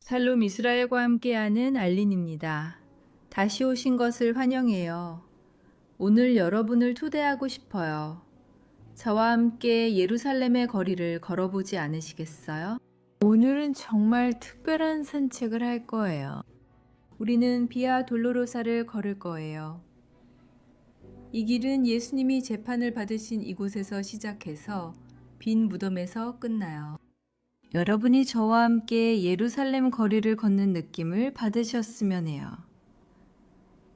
샬롬 이스라엘과 함께하는 알린입니다. 다시 오신 것을 환영해요. 오늘 여러분을 초대하고 싶어요. 저와 함께 예루살렘의 거리를 걸어보지 않으시겠어요? 오늘은 정말 특별한 산책을 할 거예요. 우리는 비아 돌로로사를 걸을 거예요. 이 길은 예수님이 재판을 받으신 이곳에서 시작해서 빈 무덤에서 끝나요. 여러분이 저와 함께 예루살렘 거리를 걷는 느낌을 받으셨으면 해요.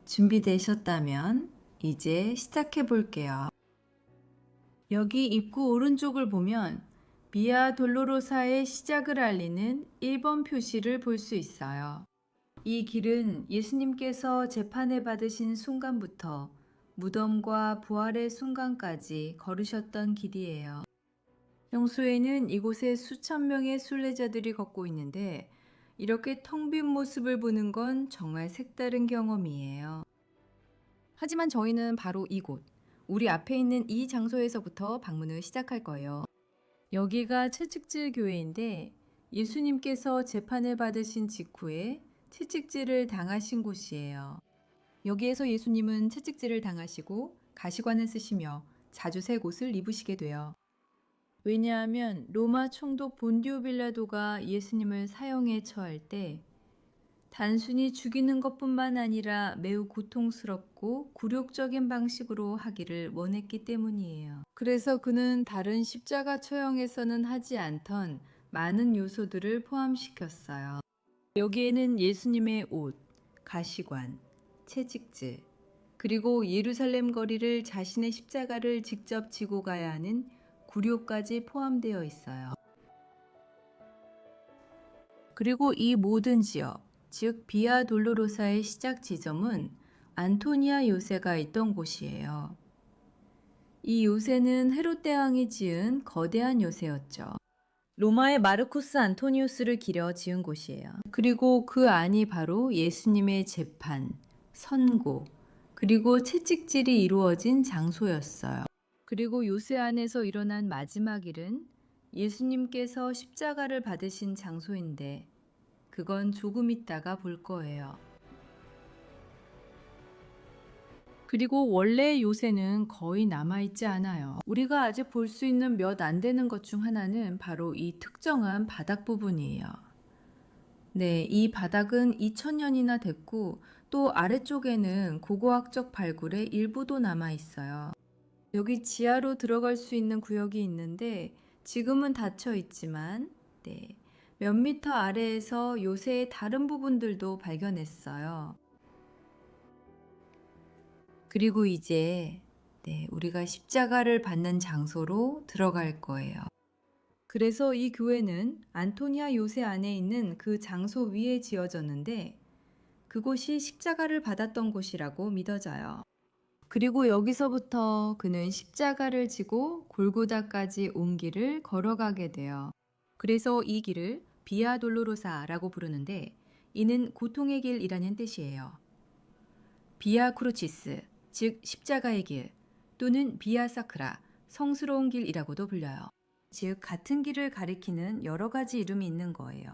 준비되셨다면 이제 시작해 볼게요. 여기 입구 오른쪽을 보면 비아 돌로로사의 시작을 알리는 1번 표시를 볼 수 있어요. 이 길은 예수님께서 재판을 받으신 순간부터 무덤과 부활의 순간까지 걸으셨던 길이에요. 평소에는 이곳에 수천 명의 순례자들이 걷고 있는데 이렇게 텅 빈 모습을 보는 건 정말 색다른 경험이에요. 하지만 저희는 바로 이곳, 우리 앞에 있는 이 장소에서부터 방문을 시작할 거예요. 여기가 채찍질 교회인데 예수님께서 재판을 받으신 직후에 채찍질을 당하신 곳이에요. 여기에서 예수님은 채찍질을 당하시고 가시관을 쓰시며 자주 색 옷을 입으시게 돼요. 왜냐하면 로마 총독 본디오 빌라도가 예수님을 사형에 처할 때 단순히 죽이는 것뿐만 아니라 매우 고통스럽고 굴욕적인 방식으로 하기를 원했기 때문이에요. 그래서 그는 다른 십자가 처형에서는 하지 않던 많은 요소들을 포함시켰어요. 여기에는 예수님의 옷, 가시관, 채찍질, 그리고 예루살렘 거리를 자신의 십자가를 직접 지고 가야 하는 굴욕까지 포함되어 있어요. 그리고 이 모든 지역, 즉 비아 돌로로사의 시작 지점은 안토니아 요새가 있던 곳이에요. 이 요새는 헤롯 대왕이 지은 거대한 요새였죠. 로마의 마르쿠스 안토니우스를 기려 지은 곳이에요. 그리고 그 안이 바로 예수님의 재판, 선고, 그리고 채찍질이 이루어진 장소였어요. 그리고 요새 안에서 일어난 마지막 일은 예수님께서 십자가를 받으신 장소인데 그건 조금 있다가 볼 거예요. 그리고 원래 요새는 거의 남아있지 않아요. 우리가 아직 볼 수 있는 몇 안 되는 것 중 하나는 바로 이 특정한 바닥 부분이에요. 네, 이 바닥은 2000년이나 됐고 또 아래쪽에는 고고학적 발굴의 일부도 남아있어요. 여기 지하로 들어갈 수 있는 구역이 있는데 지금은 닫혀 있지만 몇 미터 아래에서 요새의 다른 부분들도 발견했어요. 그리고 이제 우리가 십자가를 받는 장소로 들어갈 거예요. 그래서 이 교회는 안토니아 요새 안에 있는 그 장소 위에 지어졌는데 그곳이 십자가를 받았던 곳이라고 믿어져요. 그리고 여기서부터 그는 십자가를 지고 골고다까지 온 길을 걸어가게 돼요. 그래서 이 길을 비아 돌로로사라고 부르는데 이는 고통의 길이라는 뜻이에요. 비아 크루치스, 즉 십자가의 길 또는 비아 사크라, 성스러운 길이라고도 불려요. 즉 같은 길을 가리키는 여러 가지 이름이 있는 거예요.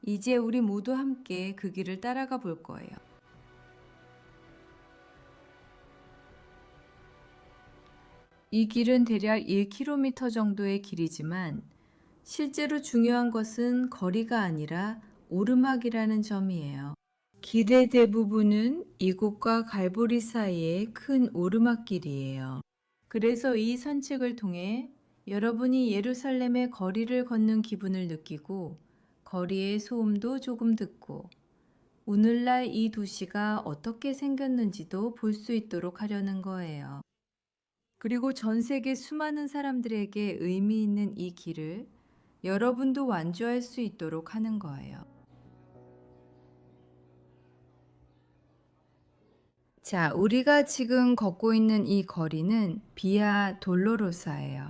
이제 우리 모두 함께 그 길을 따라가 볼 거예요. 이 길은 대략 1km 정도의 길이지만 실제로 중요한 것은 거리가 아니라 오르막이라는 점이에요. 길의 대부분은 이곳과 갈보리 사이의 큰 오르막길이에요. 그래서 이 산책을 통해 여러분이 예루살렘의 거리를 걷는 기분을 느끼고 거리의 소음도 조금 듣고 오늘날 이 도시가 어떻게 생겼는지도 볼 수 있도록 하려는 거예요. 그리고 전 세계 수많은 사람들에게 의미 있는 이 길을 여러분도 완주할 수 있도록 하는 거예요. 자, 우리가 지금 걷고 있는 이 거리는 비아 돌로로사예요.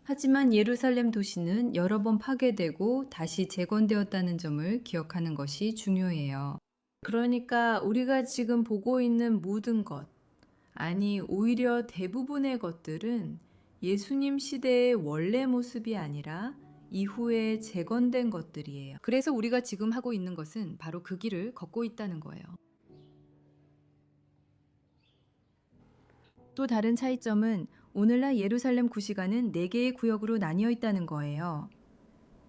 하지만 예루살렘 도시는 여러 번 파괴되고 다시 재건되었다는 점을 기억하는 것이 중요해요. 그러니까 우리가 지금 보고 있는 모든 것, 아니 오히려 대부분의 것들은 예수님 시대의 원래 모습이 아니라 이후에 재건된 것들이에요. 그래서 우리가 지금 하고 있는 것은 바로 그 길을 걷고 있다는 거예요. 또 다른 차이점은 오늘날 예루살렘 구시가는 4개의 구역으로 나뉘어 있다는 거예요.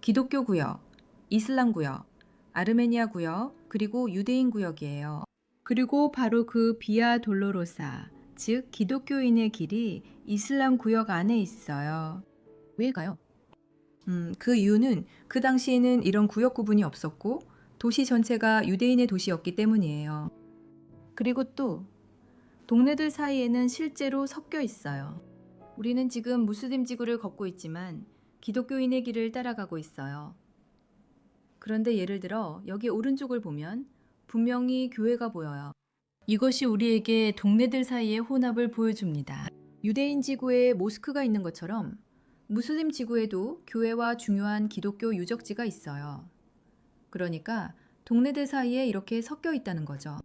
기독교 구역, 이슬람 구역, 아르메니아 구역, 그리고 유대인 구역이에요. 그리고 바로 그 비아 돌로로사, 즉 기독교인의 길이 이슬람 구역 안에 있어요. 왜일까요? 그 이유는 그 당시에는 이런 구역 구분이 없었고 도시 전체가 유대인의 도시였기 때문이에요. 그리고 또 동네들 사이에는 실제로 섞여 있어요. 우리는 지금 무슬림 지구를 걷고 있지만 기독교인의 길을 따라가고 있어요. 그런데 예를 들어 여기 오른쪽을 보면 분명히 교회가 보여요. 이것이 우리에게 동네들 사이의 혼합을 보여줍니다. 유대인 지구에 모스크가 있는 것처럼 무슬림 지구에도 교회와 중요한 기독교 유적지가 있어요. 그러니까 동네들 사이에 이렇게 섞여 있다는 거죠.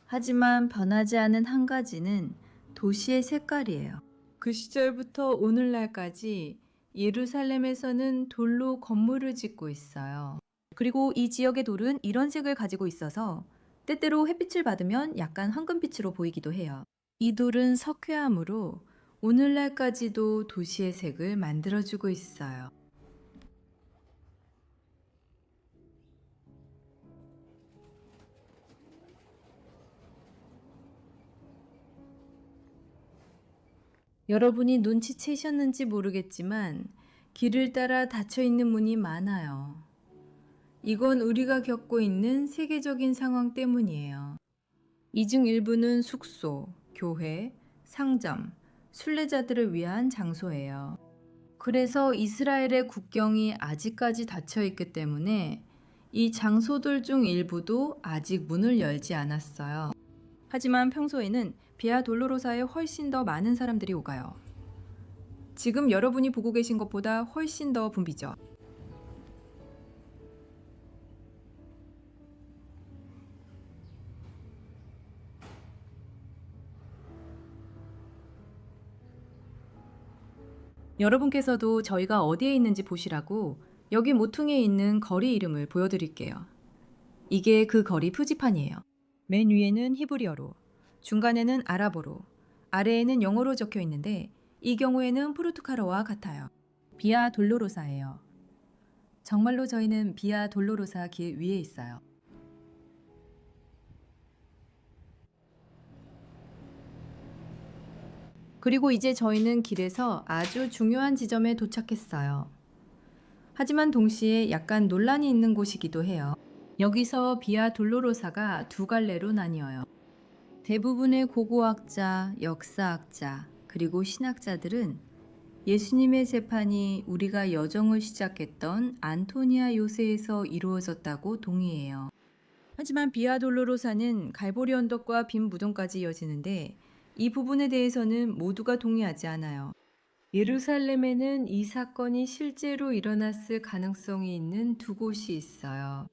하지만 변하지 않은 한 가지는 도시의 색깔이에요. 그 시절부터 오늘날까지 예루살렘에서는 돌로 건물을 짓고 있어요. 그리고 이 지역의 돌은 이런 색을 가지고 있어서 때때로 햇빛을 받으면 약간 황금빛으로 보이기도 해요. 이 돌은 석회암으로 오늘날까지도 도시의 색을 만들어주고 있어요. 여러분이 눈치채셨는지 모르겠지만 길을 따라 닫혀있는 문이 많아요. 이건 우리가 겪고 있는 세계적인 상황 때문이에요. 이 중 일부는 숙소, 교회, 상점, 순례자들을 위한 장소예요. 그래서 이스라엘의 국경이 아직까지 닫혀 있기 때문에 이 장소들 중 일부도 아직 문을 열지 않았어요. 하지만 평소에는 비아 돌로로사에 훨씬 더 많은 사람들이 오가요. 지금 여러분이 보고 계신 것보다 훨씬 더 붐비죠. 여러분께서도 저희가 어디에 있는지 보시라고 여기 모퉁이에 있는 거리 이름을 보여드릴게요. 이게 그 거리 표지판이에요. 맨 위에는 히브리어로, 중간에는 아랍어로, 아래에는 영어로 적혀 있는데 이 경우에는 포르투갈어와 같아요. 비아 돌로로사예요. 정말로 저희는 비아 돌로로사 길 위에 있어요. 그리고 이제 저희는 길에서 아주 중요한 지점에 도착했어요. 하지만 동시에 약간 논란이 있는 곳이기도 해요. 여기서 비아 돌로로사가 두 갈래로 나뉘어요. 대부분의 고고학자, 역사학자, 그리고 신학자들은 예수님의 재판이 우리가 여정을 시작했던 안토니아 요새에서 이루어졌다고 동의해요. 하지만 비아 돌로로사는 갈보리 언덕과 빈 무덤까지 이어지는데 이 부분에 대해서는 모두가 동의하지 않아요. 예루살렘에는 이 사건이 실제로 일어났을 가능성이 있는 두 곳이 있어요.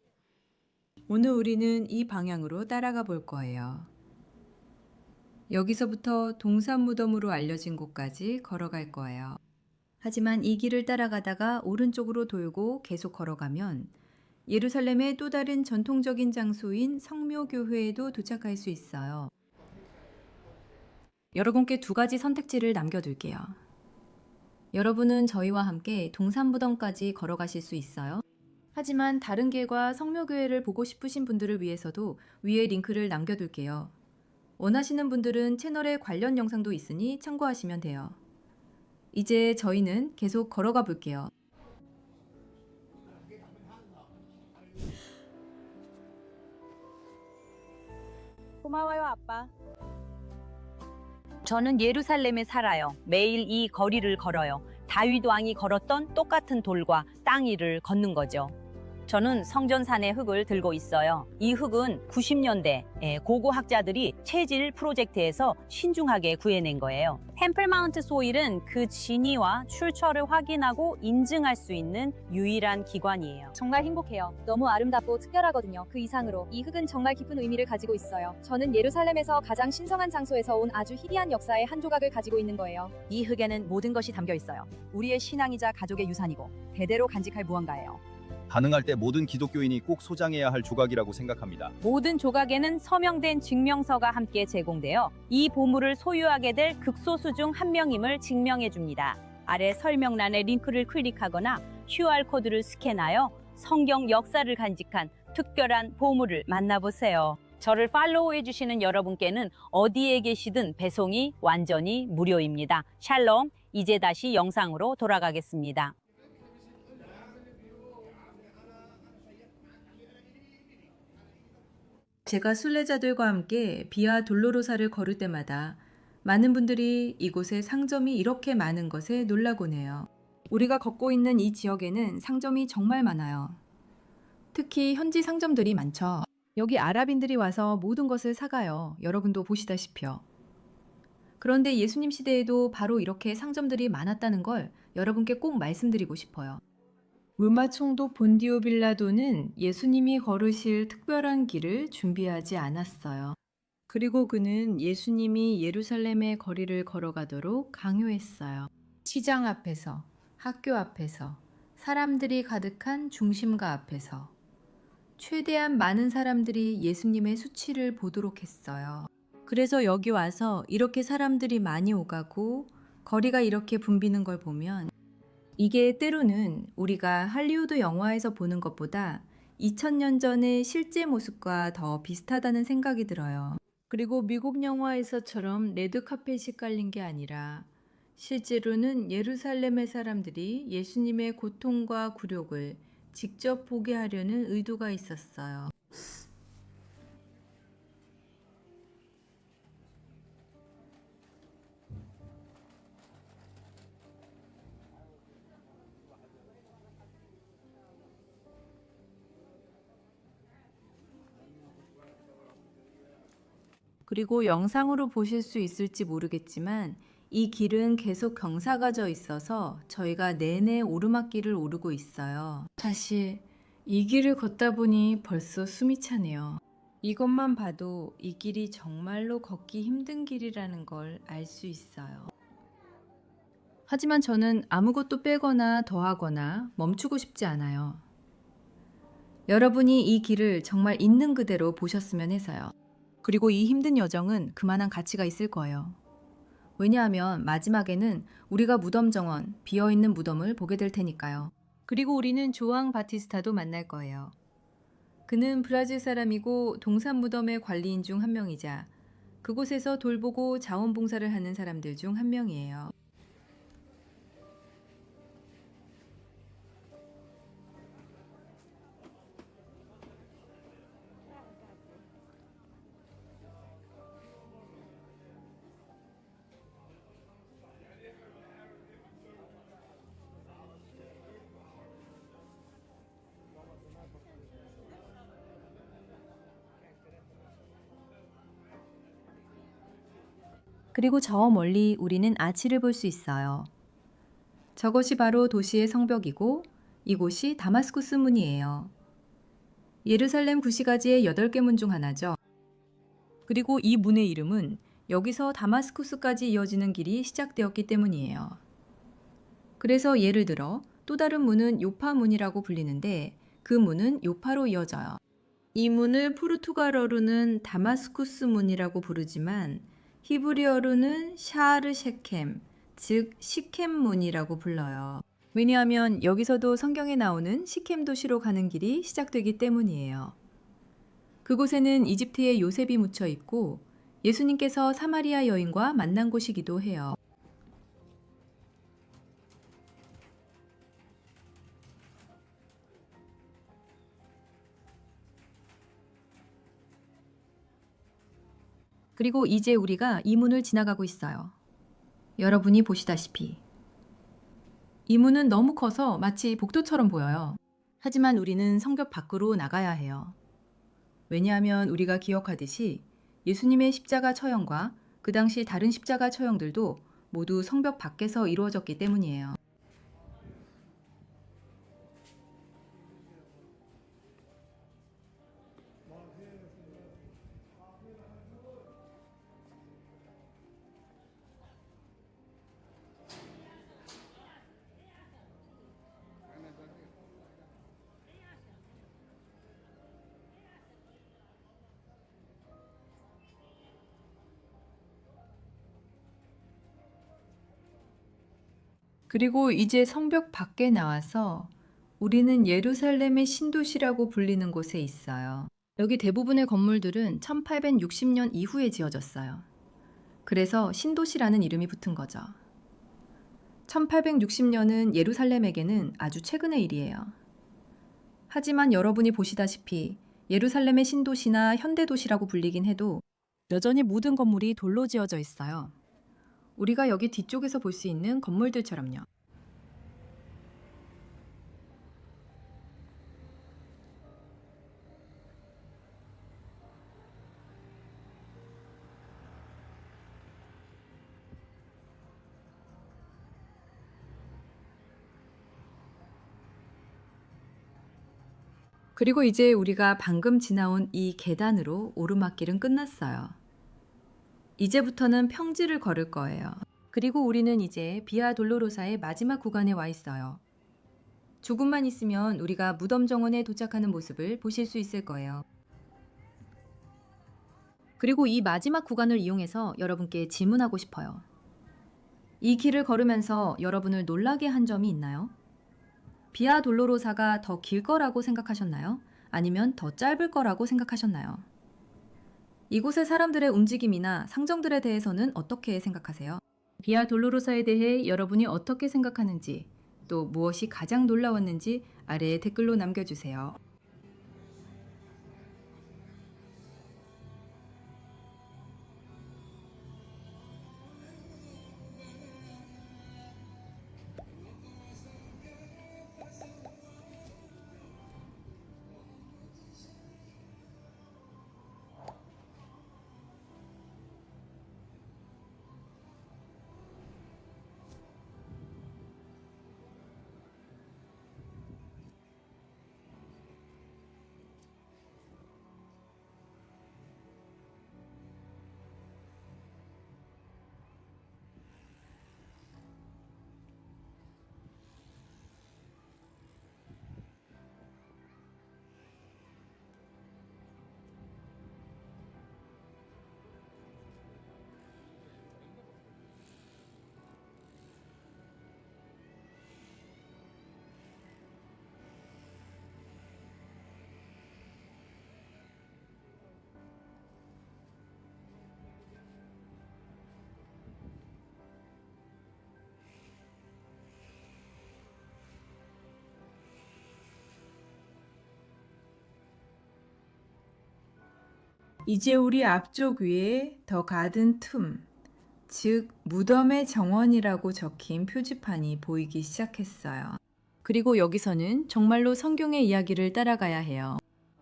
오늘 우리는 이 방향으로 따라가 볼 거예요. 여기서부터 동산무덤으로 알려진 곳까지 걸어갈 거예요. 하지만 이 길을 따라가다가 오른쪽으로 돌고 계속 걸어가면 예루살렘의 또 다른 전통적인 장소인 성묘교회에도 도착할 수 있어요. 여러분께 두 가지 선택지를 남겨둘게요. 여러분은 저희와 함께 동산무덤까지 걸어가실 수 있어요. 하지만 다른 길과 성묘교회를 보고 싶으신 분들을 위해서도 위에 링크를 남겨둘게요. 원하시는 분들은 채널에 관련 영상도 있으니 참고하시면 돼요. 이제 저희는 계속 걸어가 볼게요. 고마워요, 아빠. 저는 예루살렘에 살아요. 매일 이 거리를 걸어요. 다윗 왕이 걸었던 똑같은 돌과 땅 위를 걷는 거죠. 저는 성전산의 흙을 들고 있어요. 이 흙은 90년대 고고학자들이 체질 프로젝트에서 신중하게 구해낸 거예요. 템플 마운트 소일은 그 진위와 출처를 확인하고 인증할 수 있는 유일한 기관이에요. 정말 행복해요. 너무 아름답고 특별하거든요. 그 이상으로 이 흙은 정말 깊은 의미를 가지고 있어요. 저는 예루살렘에서 가장 신성한 장소에서 온 아주 희귀한 역사의 한 조각을 가지고 있는 거예요. 이 흙에는 모든 것이 담겨 있어요. 우리의 신앙이자 가족의 유산이고 대대로 간직할 무언가예요. 가능할 때 모든 기독교인이 꼭 소장해야 할 조각이라고 생각합니다. 모든 조각에는 서명된 증명서가 함께 제공되어 이 보물을 소유하게 될 극소수 중 한 명임을 증명해 줍니다. 아래 설명란에 링크를 클릭하거나 QR코드를 스캔하여 성경 역사를 간직한 특별한 보물을 만나보세요. 저를 팔로우해 주시는 여러분께는 어디에 계시든 배송이 완전히 무료입니다. 샬롬, 이제 다시 영상으로 돌아가겠습니다. 제가 순례자들과 함께 비아 돌로로사를 걸을 때마다 많은 분들이 이곳에 상점이 이렇게 많은 것에 놀라곤 해요. 우리가 걷고 있는 이 지역에는 상점이 정말 많아요. 특히 현지 상점들이 많죠. 여기 아랍인들이 와서 모든 것을 사가요. 여러분도 보시다시피요. 그런데 예수님 시대에도 바로 이렇게 상점들이 많았다는 걸 여러분께 꼭 말씀드리고 싶어요. 로마 총독 본디오 빌라도는 예수님이 걸으실 특별한 길을 준비하지 않았어요. 그리고 그는 예수님이 예루살렘의 거리를 걸어가도록 강요했어요. 시장 앞에서, 학교 앞에서, 사람들이 가득한 중심가 앞에서 최대한 많은 사람들이 예수님의 수치를 보도록 했어요. 그래서 여기 와서 이렇게 사람들이 많이 오가고 거리가 이렇게 붐비는 걸 보면 이게 때로는 우리가 할리우드 영화에서 보는 것보다 2000년 전의 실제 모습과 더 비슷하다는 생각이 들어요. 그리고 미국 영화에서처럼 레드카펫이 깔린 게 아니라 실제로는 예루살렘의 사람들이 예수님의 고통과 굴욕을 직접 보게 하려는 의도가 있었어요. 그리고 영상으로 보실 수 있을지 모르겠지만 이 길은 계속 경사가 져 있어서 저희가 내내 오르막길을 오르고 있어요. 사실 이 길을 걷다 보니 벌써 숨이 차네요. 이것만 봐도 이 길이 정말로 걷기 힘든 길이라는 걸 알 수 있어요. 하지만 저는 아무것도 빼거나 더하거나 멈추고 싶지 않아요. 여러분이 이 길을 정말 있는 그대로 보셨으면 해서요. 그리고 이 힘든 여정은 그만한 가치가 있을 거예요. 왜냐하면 마지막에는 우리가 무덤 정원, 비어있는 무덤을 보게 될 테니까요. 그리고 우리는 조앙 바티스타도 만날 거예요. 그는 브라질 사람이고 동산 무덤의 관리인 중 한 명이자 그곳에서 돌보고 자원봉사를 하는 사람들 중 한 명이에요. 그리고 저 멀리 우리는 아치를 볼 수 있어요. 저것이 바로 도시의 성벽이고 이곳이 다마스쿠스 문이에요. 예루살렘 구시가지의 8개 문 중 하나죠. 그리고 이 문의 이름은 여기서 다마스쿠스까지 이어지는 길이 시작되었기 때문이에요. 그래서 예를 들어 또 다른 문은 요파 문이라고 불리는데 그 문은 요파로 이어져요. 이 문을 포르투갈어로는 다마스쿠스 문이라고 부르지만 히브리어로는 샤르 셰켐, 즉 시켐 문이라고 불러요. 왜냐하면 여기서도 성경에 나오는 시켐 도시로 가는 길이 시작되기 때문이에요. 그곳에는 이집트의 요셉이 묻혀 있고 예수님께서 사마리아 여인과 만난 곳이기도 해요. 그리고 이제 우리가 이 문을 지나가고 있어요. 여러분이 보시다시피 이 문은 너무 커서 마치 복도처럼 보여요. 하지만 우리는 성벽 밖으로 나가야 해요. 왜냐하면 우리가 기억하듯이 예수님의 십자가 처형과 그 당시 다른 십자가 처형들도 모두 성벽 밖에서 이루어졌기 때문이에요. 그리고 이제 성벽 밖에 나와서 우리는 예루살렘의 신도시라고 불리는 곳에 있어요. 여기 대부분의 건물들은 1860년 이후에 지어졌어요. 그래서 신도시라는 이름이 붙은 거죠. 1860년은 예루살렘에게는 아주 최근의 일이에요. 하지만 여러분이 보시다시피 예루살렘의 신도시나 현대도시라고 불리긴 해도 여전히 모든 건물이 돌로 지어져 있어요. 우리가 여기 뒤쪽에서 볼 수 있는 건물들처럼요. 그리고 이제 우리가 방금 지나온 이 계단으로 오르막길은 끝났어요. 이제부터는 평지를 걸을 거예요. 그리고 우리는 이제 비아 돌로로사의 마지막 구간에 와 있어요. 조금만 있으면 우리가 무덤 정원에 도착하는 모습을 보실 수 있을 거예요. 그리고 이 마지막 구간을 이용해서 여러분께 질문하고 싶어요. 이 길을 걸으면서 여러분을 놀라게 한 점이 있나요? 비아 돌로로사가 더 길 거라고 생각하셨나요? 아니면 더 짧을 거라고 생각하셨나요? 이곳의 사람들의 움직임이나 상정들에 대해서는 어떻게 생각하세요? 비아 돌로로사에 대해 여러분이 어떻게 생각하는지, 또 무엇이 가장 놀라웠는지 아래에 댓글로 남겨주세요. 이제 우리 앞쪽 위에 더 가든 툼, 즉 무덤의 정원이라고 적힌 표지판이 보이기 시작했어요. 그리고 여기서는 정말로 성경의 이야기를 따라가야 해요.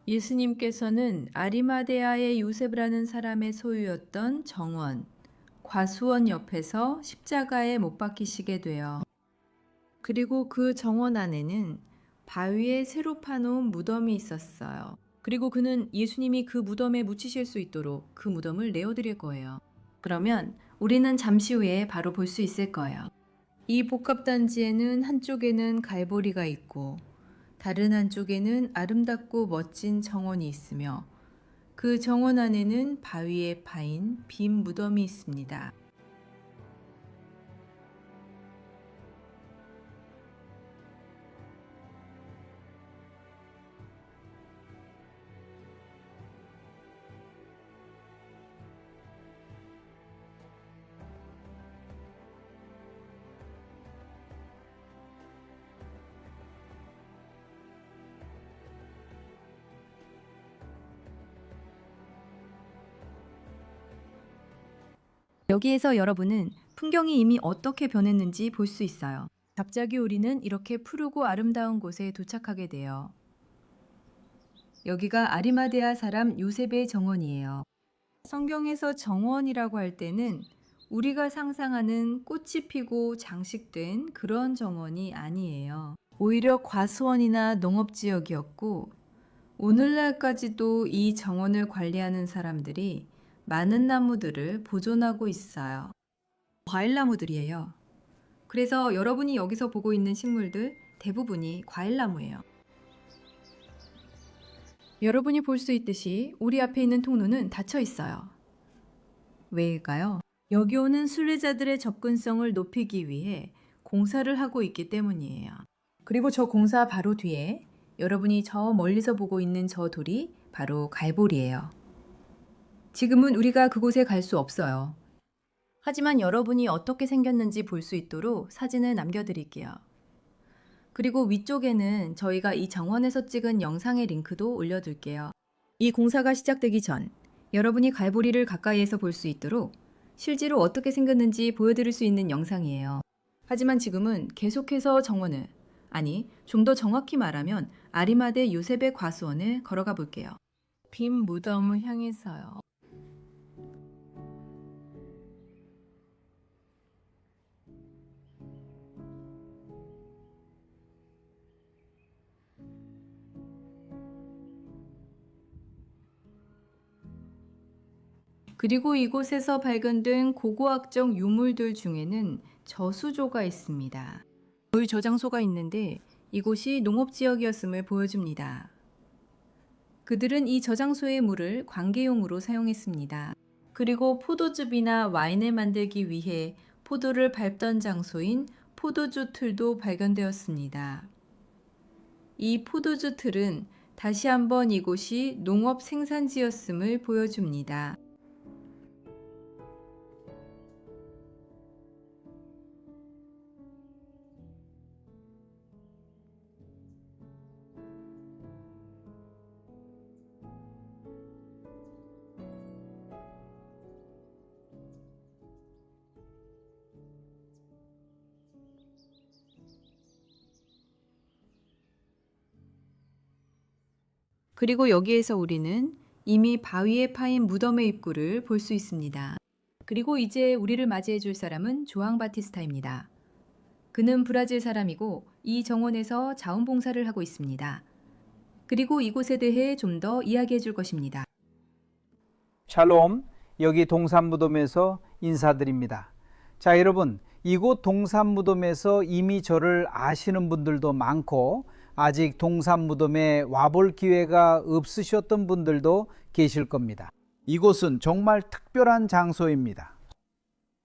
예수님께서는 아리마데아의 요셉이라는 사람의 소유였던 정원, 과수원 옆에서 십자가에 못 박히시게 돼요. 그리고 그 정원 안에는 바위에 새로 파놓은 무덤이 있었어요. 그리고 그는 예수님이 그 무덤에 묻히실 수 있도록 그 무덤을 내어드릴 거예요. 그러면 우리는 잠시 후에 바로 볼 수 있을 거예요. 이 복합단지에는 한쪽에는 갈보리가 있고 다른 한쪽에는 아름답고 멋진 정원이 있으며 그 정원 안에는 바위에 파인 빈 무덤이 있습니다. 여기에서 여러분은 풍경이 이미 어떻게 변했는지 볼 수 있어요. 갑자기 우리는 이렇게 푸르고 아름다운 곳에 도착하게 돼요. 여기가 아리마대아 사람 요셉의 정원이에요. 성경에서 정원이라고 할 때는 우리가 상상하는 꽃이 피고 장식된 그런 정원이 아니에요. 오히려 과수원이나 농업지역이었고 오늘날까지도 이 정원을 관리하는 사람들이 많은 나무들을 보존하고 있어요. 과일나무들이에요. 그래서 여러분이 여기서 보고 있는 식물들 대부분이 과일나무예요. 여러분이 볼 수 있듯이 우리 앞에 있는 통로는 닫혀 있어요. 왜일까요? 여기 오는 순례자들의 접근성을 높이기 위해 공사를 하고 있기 때문이에요. 그리고 저 공사 바로 뒤에 여러분이 저 멀리서 보고 있는 저 돌이 바로 갈보리예요. 지금은 우리가 그곳에 갈 수 없어요. 하지만 여러분이 어떻게 생겼는지 볼 수 있도록 사진을 남겨드릴게요. 그리고 위쪽에는 저희가 이 정원에서 찍은 영상의 링크도 올려둘게요. 이 공사가 시작되기 전 여러분이 갈보리를 가까이에서 볼 수 있도록 실제로 어떻게 생겼는지 보여드릴 수 있는 영상이에요. 하지만 지금은 계속해서 정원을, 아니 좀 더 정확히 말하면 아리마대 요셉의 과수원을 걸어가 볼게요. 빈 무덤을 향해서요. 그리고 이곳에서 발견된 고고학적 유물들 중에는 저수조가 있습니다. 물 저장소가 있는데 이곳이 농업지역이었음을 보여줍니다. 그들은 이 저장소의 물을 관계용으로 사용했습니다. 그리고 포도즙이나 와인을 만들기 위해 포도를 밟던 장소인 포도주 틀도 발견되었습니다. 이 포도주 틀은 다시 한번 이곳이 농업 생산지였음을 보여줍니다. 그리고 여기에서 우리는 이미 바위에 파인 무덤의 입구를 볼 수 있습니다. 그리고 이제 우리를 맞이해 줄 사람은 조앙 바티스타입니다. 그는 브라질 사람이고 이 정원에서 자원봉사를 하고 있습니다. 그리고 이곳에 대해 좀 더 이야기해 줄 것입니다. 샬롬, 여기 동산무덤에서 인사드립니다. 자, 여러분, 이곳 동산무덤에서 이미 저를 아시는 분들도 많고 아직 동산무덤에 와볼 기회가 없으셨던 분들도 계실 겁니다. 이곳은 정말 특별한 장소입니다.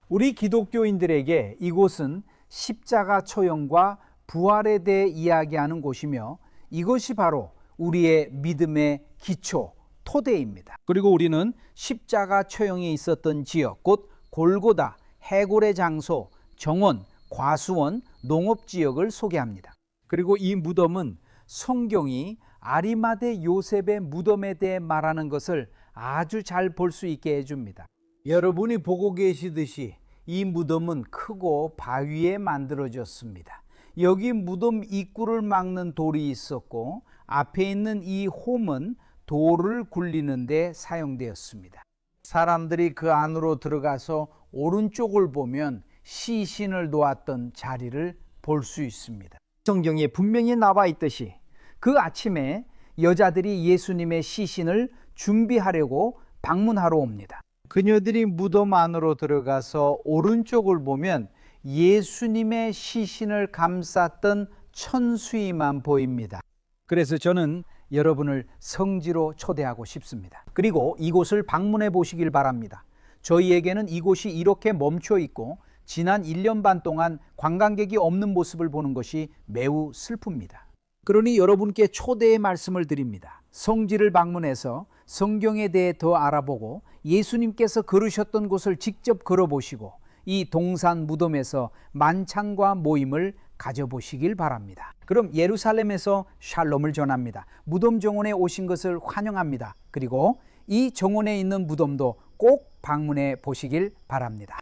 우리 기독교인들에게 이곳은 십자가 초연과 부활에 대해 이야기하는 곳이며 이것이 바로 우리의 믿음의 기초, 토대입니다. 그리고 우리는 십자가 초연이 있었던 지역, 곧 골고다, 해골의 장소, 정원, 과수원, 농업지역을 소개합니다. 그리고 이 무덤은 성경이 아리마대 요셉의 무덤에 대해 말하는 것을 아주 잘 볼 수 있게 해줍니다. 여러분이 보고 계시듯이 이 무덤은 크고 바위에 만들어졌습니다. 여기 무덤 입구를 막는 돌이 있었고 앞에 있는 이 홈은 돌을 굴리는 데 사용되었습니다. 사람들이 그 안으로 들어가서 오른쪽을 보면 시신을 놓았던 자리를 볼 수 있습니다. 성경에 분명히 나와 있듯이 그 아침에 여자들이 예수님의 시신을 준비하려고 방문하러 옵니다. 그녀들이 무덤 안으로 들어가서 오른쪽을 보면 예수님의 시신을 감쌌던 천수이만 보입니다. 그래서 저는 여러분을 성지로 초대하고 싶습니다. 그리고 이곳을 방문해 보시길 바랍니다. 저희에게는 이곳이 이렇게 멈춰 있고 지난 1년 반 동안 관광객이 없는 모습을 보는 것이 매우 슬픕니다. 그러니 여러분께 초대의 말씀을 드립니다. 성지를 방문해서 성경에 대해 더 알아보고 예수님께서 걸으셨던 곳을 직접 걸어보시고 이 동산 무덤에서 만찬과 모임을 가져보시길 바랍니다. 그럼 예루살렘에서 샬롬을 전합니다. 무덤 정원에 오신 것을 환영합니다. 그리고 이 정원에 있는 무덤도 꼭 방문해 보시길 바랍니다.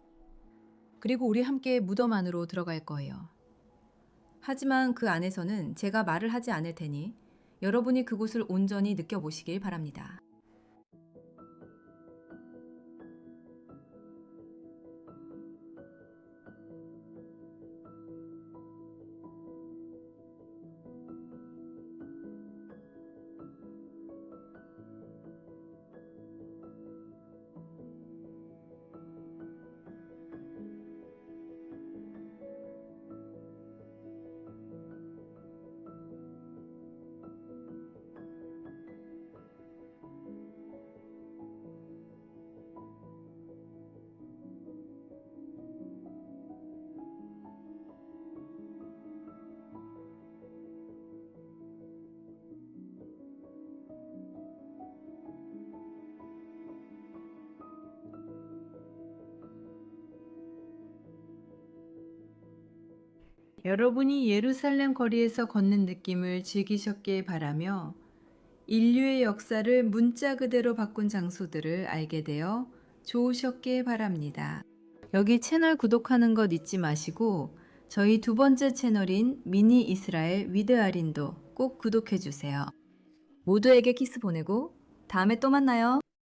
그리고 우리 함께 무덤 안으로 들어갈 거예요. 하지만 그 안에서는 제가 말을 하지 않을 테니 여러분이 그곳을 온전히 느껴보시길 바랍니다. 여러분이 예루살렘 거리에서 걷는 느낌을 즐기셨길 바라며 인류의 역사를 문자 그대로 바꾼 장소들을 알게 되어 좋으셨길 바랍니다. 여기 채널 구독하는 것 잊지 마시고 저희 두 번째 채널인 미니 이스라엘 위드 아린도 꼭 구독해 주세요. 모두에게 키스 보내고 다음에 또 만나요.